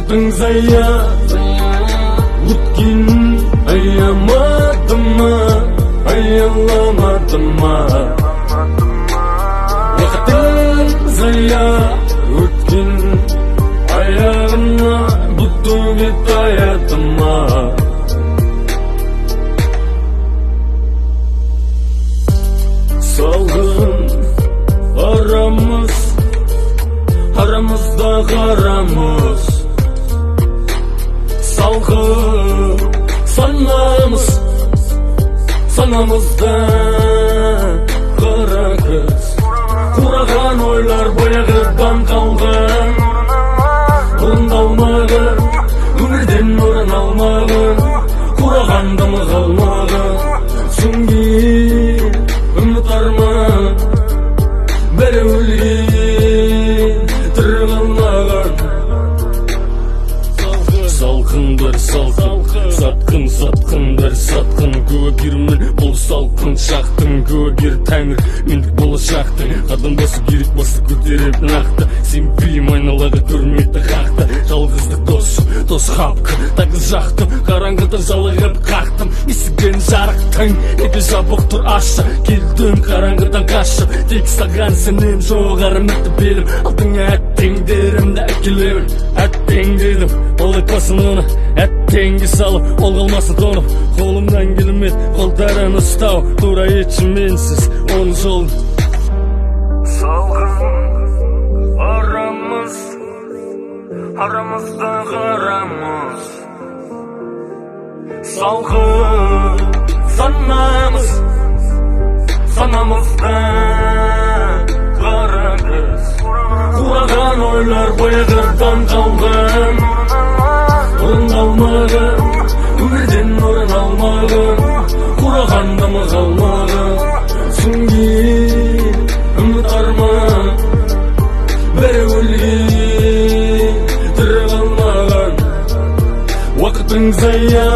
Vaktin zaya Utkin ayamadım mı Ayalamadım mı Vaktin zaya Utkin ayağına Buttu git hayatıma Salgın aramız Aramızda aramız Salgın sanamızda Kara kız Kuragan oylar boyağıdan kalgan Orun almağın Ömürden orun almağın Kuraganda mı kalmağın Sungi ümit armağın Beri ölgin Tırgınlağın Salkın bir salkın Satkın bir satkın Göğirmin bol salkın Şaktın göğir tәңір Mendік болашақтың Қадам басы керек басы көтеріп нақты Сен бейім айналады көрмекті қақты Жалғыздық дос хапқы Тағы жақтым Қараңғыда жалығып қақтым Есігін жарықтың Епе жабық тұр ашы Келдім қараңғыдан қашып Тек саған сенем жоғары үмітті берім Алдыңа әттеңдерімді әкелемін Әттең дедім Ол айтпасын оны әттеңге салып Ол қалмасын тонып Қолымдан келмет қолдарын ұстау Тура етші менсіз оның жолын Салғын арамыз Арамызда арамыз Салғын санамызда Қара кыз Құраған ойлар бояғырдан қалған Орын алмағын Өмірден орын алмағын Құрағанда мы қалмағын Сүнген үміт арман Бәрі өлген Тірі қалмаған Уақытың зая